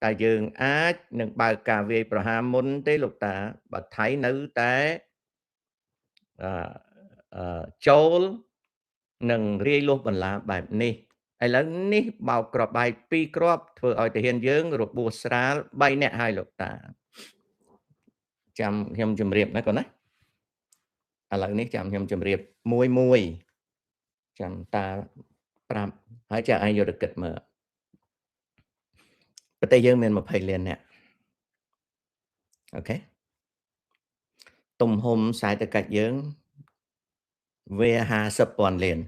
តែយើងអាចនឹងបើកការវាយប្រហារមុនទេលោកតាបើថៃនៅតែអឺចូលនឹងរាយលុះបន្លាបែបនេះឥឡូវនេះបោកគ្រាប់បែក2គ្រាប់ធ្វើឲ្យទាហានយើងរបួសស្រាល3នាក់ហើយលោកតាចាំខ្ញុំជម្រាបណាកូនណាឥឡូវនេះចាំខ្ញុំជម្រាបមួយចាំតាប្រាប់ហើយចាឯងយកទៅគិតមើលប្រទេសយើងមាន20លាននាក់អូខេទំហំខ្សែទឹកកាច់យើងវា50,000លាន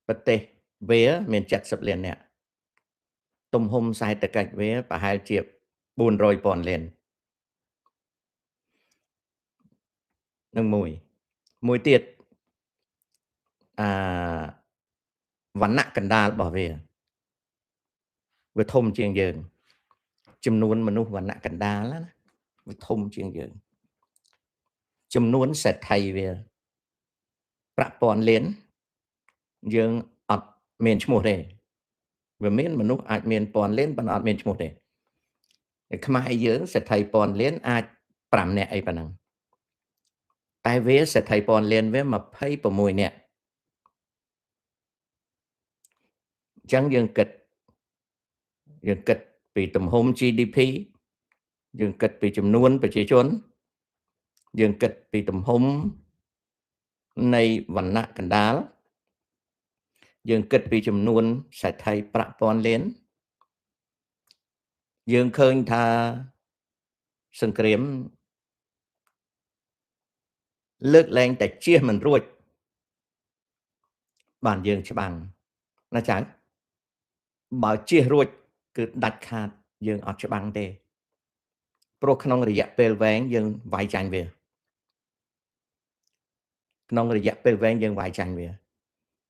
ប្រទេសវាមាន70លាននាក់ទំហំខ្សែទឹកកាច់វាប្រហែលជា400,000លាននឹងមួយទៀតវណ្ណៈកណ្ដាលរបស់វាធំជាងយើងចំនួនមនុស្សវណ្ណៈកណ្ដាលណាវាធំជាងយើងចំនួនសេដ្ឋីវាប្រាក់ពាន់លានយើងអត់មានឈ្មោះទេវាមានមនុស្សអាចមានពាន់លានប៉ុន្តែអត់មានឈ្មោះទេខ្មែរយើងសេដ្ឋីពាន់លានអាច5នាក់អីប៉ុណ្ណឹងតែវាសេដ្ឋីពាន់លានវា26នាក់អញ្ចឹងយើងគិតពីទំហំ GDP យើងគិតពីចំនួនប្រជាជនយើងគិតពីទំហំនៃវណ្ណៈកណ្ដាលយើងគិតពីចំនួនសេដ្ឋីប្រាក់ពាន់លានយើងឃើញថាសង្គ្រាមលើកលែងតែជៀសមិនរួចបានយើងច្បាំងណាចៅបើជៀសរួចគឺដាច់ខាតយើងអត់ច្បាំងទេព្រោះក្នុងរយៈពេលវែងយើងវាយចាញ់វាក្នុងរយៈពេលវែងយើងវាយចាញ់វា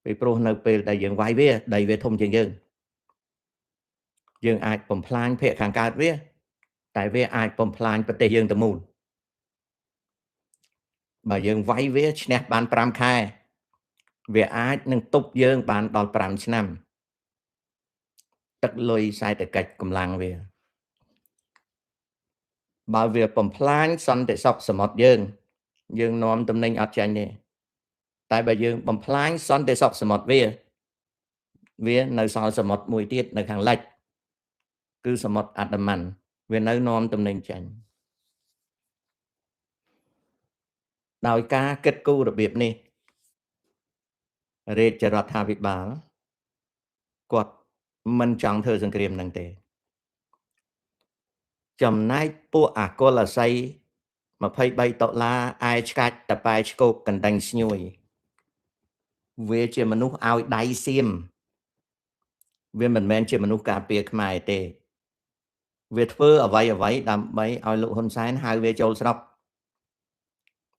ពីព្រោះនៅពេលដែលយើងវាយវាដីវាធំជាងយើងអាចបំផ្លាញភ័ក្រខាងកើតវាតែវាអាចបំផ្លាញប្រទេសយើងទៅមូលបើយើងវាយវាឈ្នះបាន5ខែវាអាចនឹងទប់យើងបានដល់5ឆ្នាំទឹកលុយសេដ្ឋកិច្ចកម្លាំងវាបើវាបំផ្លាញសន្តិសុខសមុទ្រយើងនាំតំណែងអត់ចាញ់ទេតែបើយើងបំផ្លាញសន្តិសុខសមុទ្រវានៅសល់សមុទ្រមួយទៀតនៅខាងលិចគឺសមុទ្រអាដាម៉ាន់វានៅនាំតំណែងចាញ់ដោយការគិតគូររបៀបនេះរាជរដ្ឋាភិបាលគាត់មិនចង់ធ្វើសង្គ្រាមនឹងទេចំណែកពួកអាកុលអាស័យ$23ឯឆ្កាច់តប៉ែឆ្កោកកណ្ដឹងស្ញួយវាជាមនុស្សឲ្យដៃសៀមវាមិនមែនជាមនុស្សការពារខ្មែរទេវាធ្វើអ្វីដើម្បីឲ្យលោកហ៊ុនសែនហៅវាចូលស្រុក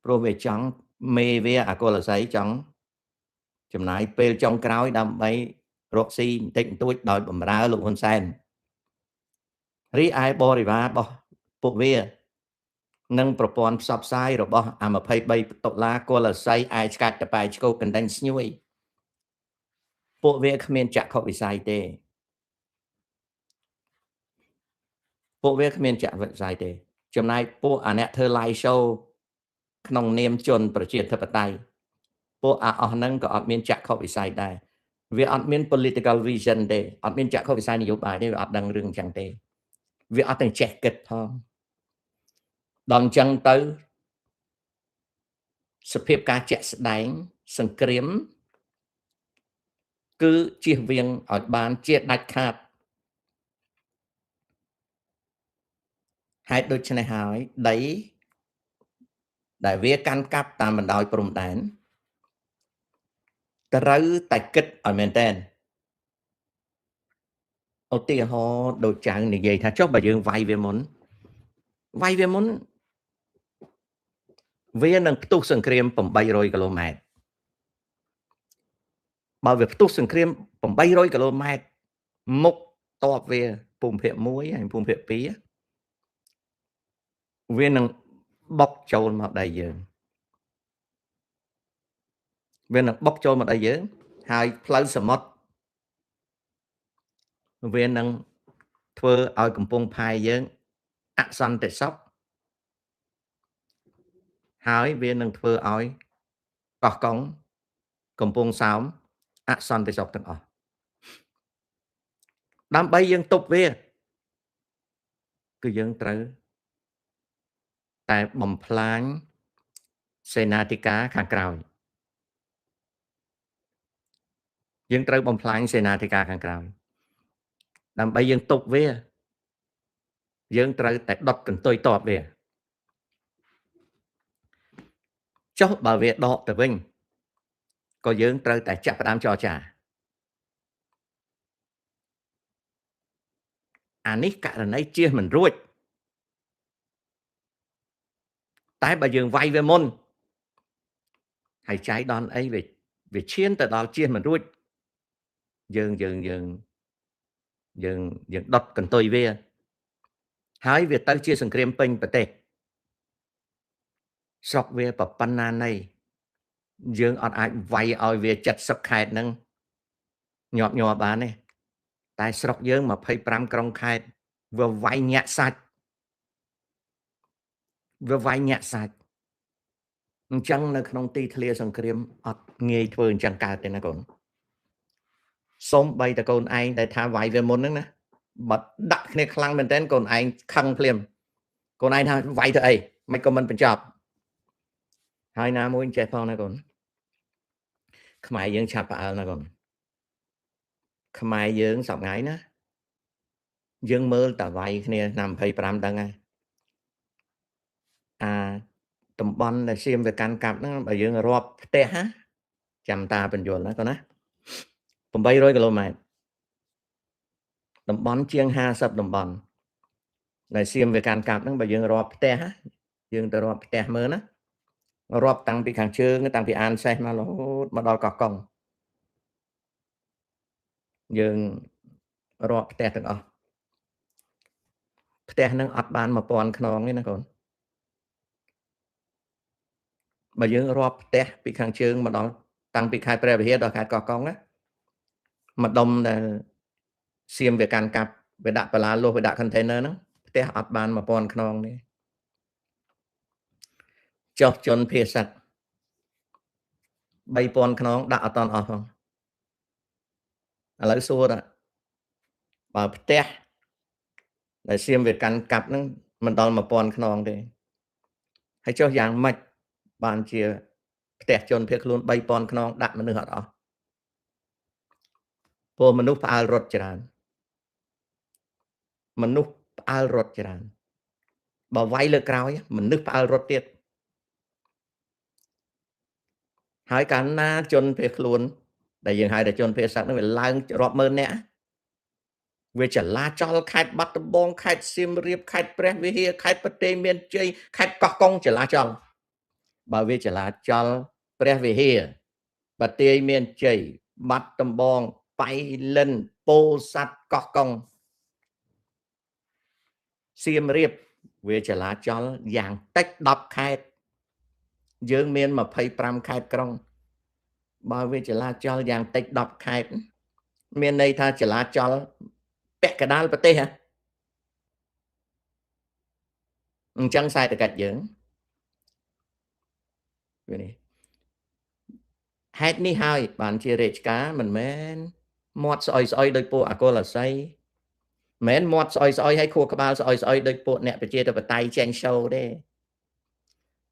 ព្រោះវាចង់មេវាអាកុលអាស័យចង់ចំណាយពេលចុងក្រោយដើម្បីរកស៊ីបន្តិចបន្តួចដោយបំរើលោកហ៊ុនសែនរីឯបរិវាររបស់ពួកវានិងប្រព័ន្ធផ្សព្វផ្សាយរបស់អា$23កុលអាស័យឯឆ្កាច់តប៉ែឆ្កោកកណ្ដឹងស្ញួយពួកវាគ្មានចក្ខុវិស័យទេចំណែកពួកអាអ្នកធ្វើ live show ក្នុងនាមជនប្រជាធិបតេយ្យពួកអស់ហ្នឹងក៏អត់មានចក្ខុវិស័យដែរវាអត់មាន political vision ទេអត់មានចក្ខុវិស័យនយោបាយទេវាអត់ដឹងរឿងអញ្ចឹងទេវាអត់ទាំងចេះគិតផងដល់អញ្ចឹងទៅសភាពការជាក់ស្ដែងសង្គ្រាមគឺជៀសវាងឲ្យបានជាដាច់ខាតហេតុដូច្នេះហើយដីដែលវាកាន់កាប់តាមបណ្ដោយព្រំដែនត្រូវតែគិតឲ្យមែនតើឧទាហរណ៍ដូចចៅនិយាយថាចុះបើយើងវាយវាមុនវានឹងផ្ទុះសង្គ្រាម800គីឡូម៉ែត្របើវាផ្ទុះសង្គ្រាម800គីឡូម៉ែត្រមុខតបវាភូមិភាគ1ហើយភូមិភាគ2វានឹងបុកចូលមកដៃយើងហើយផ្លូវសមុទ្រ វានឹងធ្វើឲ្យកំពង់ផែយើងអសន្តិសុខហើយវានឹងធ្វើឲ្យកោះកុងកំពង់សោមអសន្តិសុខទាំងអស់ដើម្បីយើងទប់វាគឺយើងត្រូវតែបំផ្លាញសេនាធិការខាងក្រោយយើងត្រូវបំផ្លាញសេនាធិការខាងក្រោយដើម្បីយើងទប់វាយើងត្រូវតែដុតកន្ទុយតបវាចុះបើវាដកទៅវិញក៏យើងត្រូវតែចាប់ផ្ដើមចរចាអានេះករណីជៀសមិនរួចតែបើយើងវាយវាមុនហើយចៃដន្យអីវាឈានទៅដល់ជៀសមិនរួចយើងដុតកន្ទុយវាហើយវាទៅជាសង្គ្រាមពេញប្រទេសស្រុកវាប្រប៉ុណ្ណាណីយើងអត់អាចវាយឲ្យវា70ខេត្តហ្នឹងញាប់ញ័របានទេតែស្រុកយើង25ក្រុងខេត្តវាវាយញាក់សាច់អញ្ចឹងនៅក្នុងទីធ្លាសង្គ្រាមអត់ងាយធ្វើអញ្ចឹងកើតទេណាកូនសូមបីតកូនឯងដែលថាវាយវាមុនហ្នឹងណាបើដាក់គ្នាខ្លាំងមែនតើកូនឯងខឹងភ្លាមកូនឯងថាវាយទៅអីមិនក៏មិនបញ្ចប់ហើយណាមួយចេះផងណាកូនខ្មែរយើងឆាប់ផ្អើលណាកូនខ្មែរយើងសប្ងៃណាយើងមើលតែវាយគ្នាឆ្នាំ25ដឹងហើយតំបន់ដែលសៀមវាកាន់កាប់ហ្នឹងបើយើងរាប់ផ្ទះចាំតាបញ្យល់ណាកូនណា800គីឡូម៉ែត្រតំបន់ជាង50តំបន់ដែលសៀមវាកាន់កាប់ហ្នឹងបើយើងរាប់ផ្ទះយើងទៅរាប់ផ្ទះមើលណារាប់តាំងពីខាងជើងតាំងពីអានសេះមករហូតមកដល់កោះកុងយើងរាប់ផ្ទះទាំងអស់ផ្ទះហ្នឹងអត់បាន1000ខ្នងទេណាកូនបើយើងរាប់ផ្ទះពីខាងជើងមកដល់តាំងពីខេត្តព្រះវិហារដល់ខេត្តកោះកុងណាម្ដុំដែលសៀមវាកាន់កាប់វាដាក់បាឡាលុះវាដាក់ container ហ្នឹងផ្ទះអត់បាន1000ខ្នងទេចុះជនភៀសសឹក3000ខ្នងដាក់អត់តន់អស់ផងឥឡូវសួរបើផ្ទះដែលសៀមវាកាន់កាប់ហ្នឹងមិនដល់1000ខ្នងទេហើយចុះយ៉ាងម៉េចបានជាផ្ទះជនភៀសខ្លួន3000ខ្នងដាក់មនុស្សអត់អស់ព្រោះមនុស្សផ្អើលរត់ច្រើនបើវាយលើក្រោយមនុស្សផ្អើលរត់ទៀតហើយកាលណាជនភៀសខ្លួនដែលយើងហៅថាជនភៀសសឹកហ្នឹងវាឡើងរាប់ម៉ឺននាក់វាចលាចលខេត្តបាត់ដំបងខេត្តសៀមរាបខេត្តព្រះវិហារខេត្តបន្ទាយមានជ័យខេត្តកោះកុងចលាចលបើវាចលាចលព្រះវិហារបន្ទាយមានជ័យបាត់ដំបងបៃលិនពោធិ៍សាត់កោះកុងសៀមរាបវាចលាចលយ៉ាងតិច10ខេត្តយើងមាន25ខេត្តក្រុងបើវាចលាចលយ៉ាងតិច10ខេត្តមានន័យថាចលាចលពាក់កណ្ដាលប្រទេសអញ្ចឹងសេដ្ឋកិច្ចយើងវានេះហេតុនេះហើយបានជារាជការមិនមែនមាត់ស្អុយដោយពួកអកុលអាស័យមិនមែនមាត់ស្អុយហើយខួរក្បាលស្អុយដោយពួកអ្នកប្រជាធិបតេយ្យចេញ show ទេ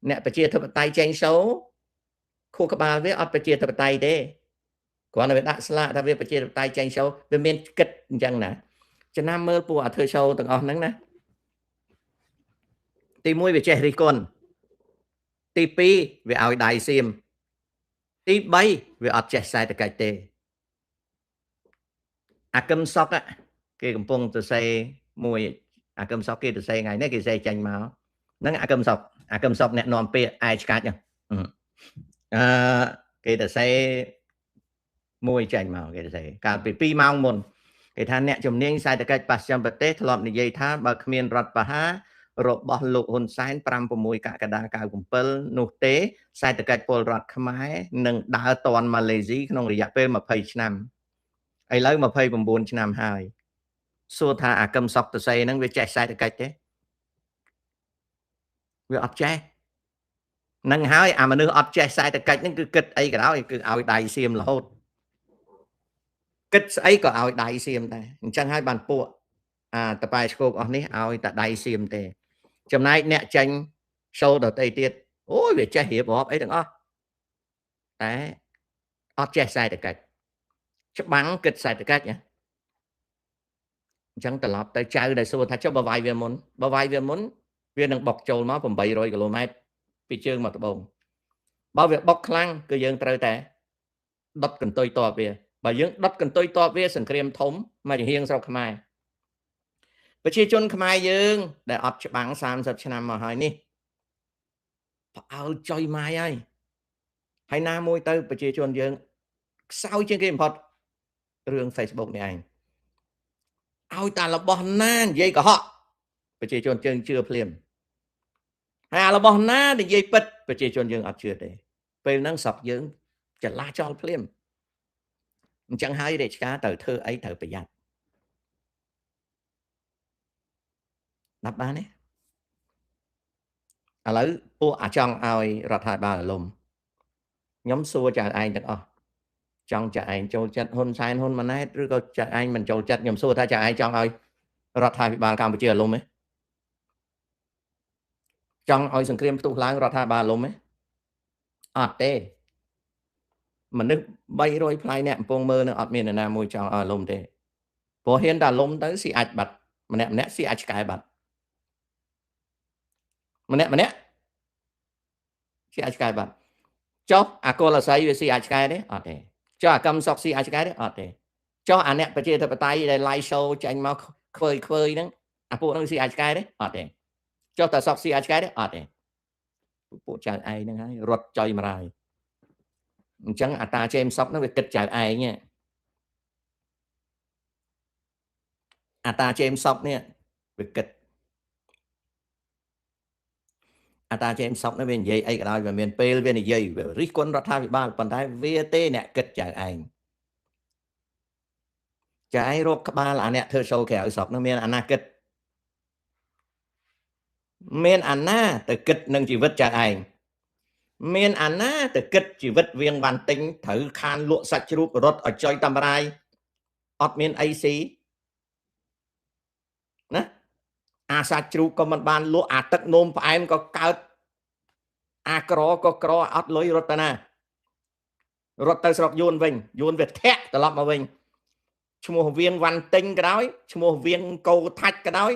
អ្នកប្រជាធិបតេយ្យចេញ show ខួរក្បាលវាអត់ប្រជាធិបតេយ្យទេគ្រាន់តែវាដាក់ស្លាកថាវាប្រជាធិបតេយ្យចេញ show វាមានគិតអញ្ចឹងណាចំណាំមើលពួកអាធ្វើ show ទាំងអស់ហ្នឹងណាទី1វាចេះរិះគន់ទី2វាឲ្យដៃសៀមទី3វាអត់ចេះសេដ្ឋកិច្ចទេអាកឹមសុកគេកំពុងទៅសេមួយអាកឹមសុកគេទៅសេថ្ងៃនេះគេសេចេញមកហ្នឹងអាកឹមសុកអ្នកនាំពាក្យឯឆ្កាច់គេទៅសេមួយចេញមកគេទៅសេកាលពី2ម៉ោងមុនគេថាអ្នកជំនាញសេដ្ឋកិច្ចបស្ចិមប្រទេសធ្លាប់និយាយថាបើគ្មានរដ្ឋបហារបស់លោកហ៊ុនសែន5-6កក្កដា97នោះទេសេដ្ឋកិច្ចពលរដ្ឋខ្មែរនឹងដើរទាន់ម៉ាឡេស៊ីក្នុងរយៈពេល20ឆ្នាំឥឡូវ29ឆ្នាំហើយ សួរថាអាកឹមសុកទៅសេហ្នឹងវាចេះសេដ្ឋកិច្ចទេវាអត់ចេះនឹងហើយអាមនុស្សអត់ចេះសេដ្ឋកិច្ចហ្នឹងគឺគិតអីក៏ដោយគឺឲ្យដៃសៀមរហូតគិតស្អីក៏ឲ្យដៃសៀមដែរអញ្ចឹងហើយបានពួកតប៉ែឆ្កោកអស់នេះឲ្យតែដៃសៀមទេចំណែកអ្នកចេញចូលដតៃទៀតអូយវាចេះរៀបរាប់អីទាំងអស់តែអត់ចេះសេដ្ឋកិច្ចច្បាំងគិតសេដ្ឋកិច្ចណាអញ្ចឹងត្រឡប់ទៅចៅដែលសួរថាចុះបើវាយវាមុនវានឹងបុកចូលមក800គីឡូម៉ែត្រពីជើងមកត្បូងបើវាបុកខ្លាំងគឺយើងត្រូវតែដុតកន្ទុយតបវាបើយើងដុតកន្ទុយតបវាសង្គ្រាមធំមកជាហៀងស្រុកខ្មែរប្រជាជនខ្មែរយើងដែលអត់ច្បាំង30ឆ្នាំមកហើយនេះផ្អើលចុយម៉ាយហើយណាមួយទៅប្រជាជនយើងខ្សោយជាងគេបំផុតរឿង Facebook នេះឯងឲ្យតែរបស់ណានិយាយកុហកប្រជាជនយើងជឿភ្លាមហើយរបស់ណានិយាយពិតប្រជាជនយើងអត់ជឿទេពេលហ្នឹងស្រុកយើងចលាចលភ្លាមអញ្ចឹងហើយរាជការត្រូវធ្វើអីត្រូវប្រយ័ត្នណាប់បានទេឥឡូវពួកអាចង់ឲ្យរដ្ឋាភិបាលរលំខ្ញុំសួរចៅឯងទាំងអស់ចង់ចៅឯងចូលចិត្តហ៊ុនសែនហ៊ុនម៉ាណែតឬក៏ចៅឯងមិនចូលចិត្តខ្ញុំសួរថាចៅឯងចង់ឲ្យរដ្ឋាភិបាលកម្ពុជារលំទេចង់ឲ្យសង្គ្រាមផ្ទុះឡើងរដ្ឋាភិបាលរលំទេអត់ទេមនុស្ស300ផ្លាយអ្នកកំពុងមើលនឹងអត់មាននរណាមួយចង់ឲ្យរលំទេព្រោះហ៊ានតែរលំទៅស៊ីអាចបាត់ម្នាក់ស៊ីអាចឆ្កែបាត់ម្នាក់ស៊ីអាចឆ្កែបាត់ចុះអាកុលអាស័យវាស៊ីអាចឆ្កែទេអត់ទេចុះអាកម្មសុកស៊ីអាចឆ្កែទេអត់ទេចុះអាអ្នកប្រជាធិបតេយ្យដែល live show ចាញ់មកខ្វើយហ្នឹងអាពួកហ្នឹងស៊ីអាចឆ្កែទេអត់ទេចុះតើសុកស៊ីអាចឆ្កែទេអត់ទេពួកចៅឯងហ្នឹងហើយរត់ចុយមកហើយអញ្ចឹងអាតាជេមសុកហ្នឹងវាគិតចៅឯងអាតាជេមសុកនេះវាគិតអាតាជេមសុកនេះវានិយាយអីក៏ដោយវាមានពេលវានិយាយវារិះគន់រដ្ឋាភិបាលប៉ុន្តែវាទេអ្នកគិតចៅឯងចៅឯងរកក្បាលអាអ្នកធ្វើ show ក្រៅស្រុកនោះមានអាណាគិតមានអាណាទៅគិតនឹងជីវិតចៅឯងមានអាណាទៅគិតជីវិតវៀងវ៉ាន់ទិញត្រូវខានលក់សាច់ជ្រូករត់ឲ្យចុយតម្រាយអត់មានអីស៊ីណាអាសាច់ជ្រូកក៏មិនបានលក់អាទឹកនោមផ្អែមក៏កើតអាក្រក៏ក្រអត់លុយរត់ទៅណារត់ទៅស្រុកយួនវិញយួនវាធាក់ត្រឡប់មកវិញឈ្មោះវៀងវ៉ាន់ទិញក៏ដោយឈ្មោះវៀងកោថាច់ក៏ដោយ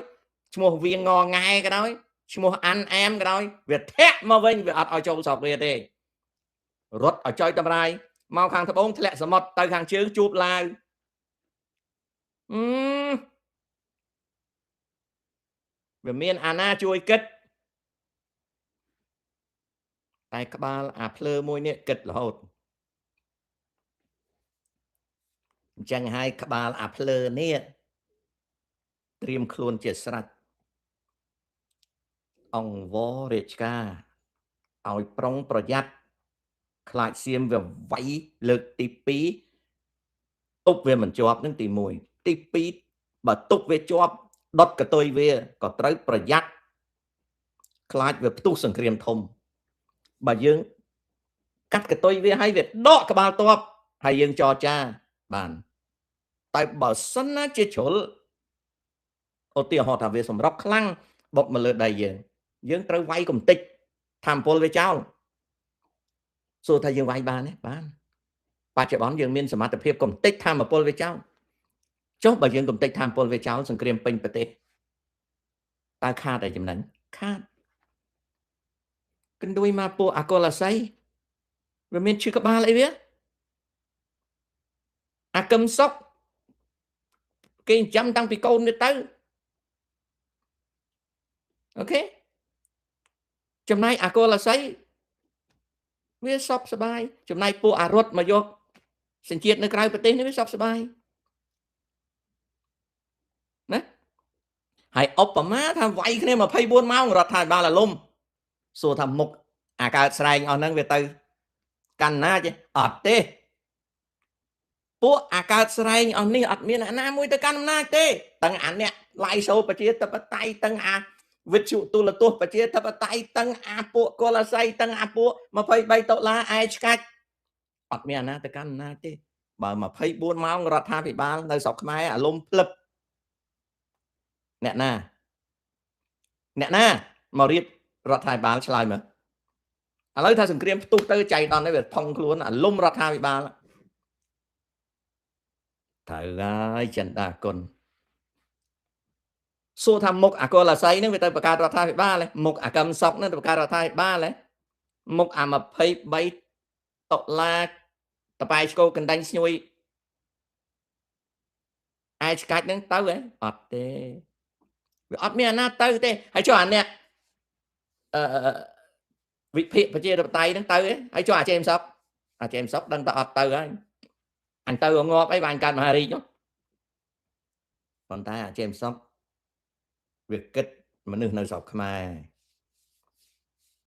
ឈ្មោះវៀងងង៉ែក៏ដោយឈ្មោះអាន់អែមក៏ដោយវាធាក់មកវិញវាអត់ឲ្យចូលស្រុកវាទេរត់ឲ្យចុយតម្រាយមកខាងត្បូងធ្លាក់សមុទ្រទៅខាងជើងជួបឡាវវាមានអាណាជួយគិតតែក្បាលអាភ្លើមួយនេះគិតរហូតអញ្ចឹងហើយក្បាលអាភ្លើនេះត្រៀមខ្លួនជាស្រេចអង្គវររាជការឲ្យប្រុងប្រយ័ត្នខ្លាចសៀមវាវាយលើកទី2ទប់វាមិនជាប់នឹងទី1ទី2បើទប់វាជាប់ដុតកតុយវាក៏ត្រូវប្រយ័ត្នខ្លាចវាផ្ទុះសង្គ្រាមធំបើយើងកាត់កតុយវាឲ្យវាដកក្បាលតបហើយយើងចរចាបានតែបើសិនណាជាជ្រុលឧទាហរណ៍ថាវាសម្រាប់ខ្លាំងបុកមកលើដៃយើងត្រូវវាយកំតិចថាមពលវាចោលសួរថាយើងវាយបានទេបានបច្ចុប្បន្នយើងមានសមត្ថភាពកំតិចថាមពលវាចោលចុះបើយើងកំតិចថាមពលវាចោលសង្គ្រាមពេញប្រទេសតើខាតតែចំណេញខាតកណ្ដួយមកពួកអកុលអាស័យវាមានឈឺក្បាលអីវាអាកឹមសុកគេចាំតាំងពីកូនវាទៅអូខេចំណែកអកុលអាស័យវាសពសបាយចំណែកពួកអរត់មកយកសញ្ជាតិនៅក្រៅប្រទេសនេះវាសពសបាយណាហើយឧបមាថាវាយគ្នា24ម៉ោងរដ្ឋាភិបាលអាលំសួរថាមុខអាកើតស្រែងអស់ហ្នឹងវាទៅកាន់ណាទេអត់ទេ ពួកអាកើតស្រែងអស់នេះអត់មានអាណាមួយទៅកាន់អំណាចទេទាំងអាអ្នកឡាយសូប្រជាធិបតេយ្យទាំងអាវិទ្យុទូរទស្សន៍ប្រជាធិបតេយ្យទាំងអាពួកកុលស័យទាំងអាពួក23ដុល្លារឯឆ្កាច់អត់មានអាណាទៅកាន់អំណាចទេបើ24ម៉ោងរដ្ឋាភិបាលនៅស្រុកខ្មែរអាលំភ្លឹបអ្នកណាមករៀបរដ្ឋាភិបាលឆ្លើយមើលឥឡូវថាសង្គ្រាមផ្ទុះទៅចៃដន្យនេះវាថងខ្លួនអាលំរដ្ឋាភិបាលត្រូវហើយចិនដាគុណសួរថាមុខអាកុលស័យនឹងវាទៅបង្កើតរដ្ឋាភិបាលមុខអាកម្មសក់នឹងទៅបង្កើតរដ្ឋាភិបាលមុខអា23ដុល្លារតបែឆ្កោកណ្ដាញស្ញួយឯឆ្កាច់នឹងទៅហ៎អត់ទេវាអត់មានអាណាទៅទេហើយចុះអាអ្នកវិភាគប្រជាធិបតេយ្យនឹងទៅហ៎ហើយចុះអាចេមសក់ដឹងតែអត់ទៅហើយអញទៅងាប់អីបានកើតមហារាជនោះប៉ុន្តែអាចេមសក់វាគិតមនុស្សនៅស្រុកខ្មែរ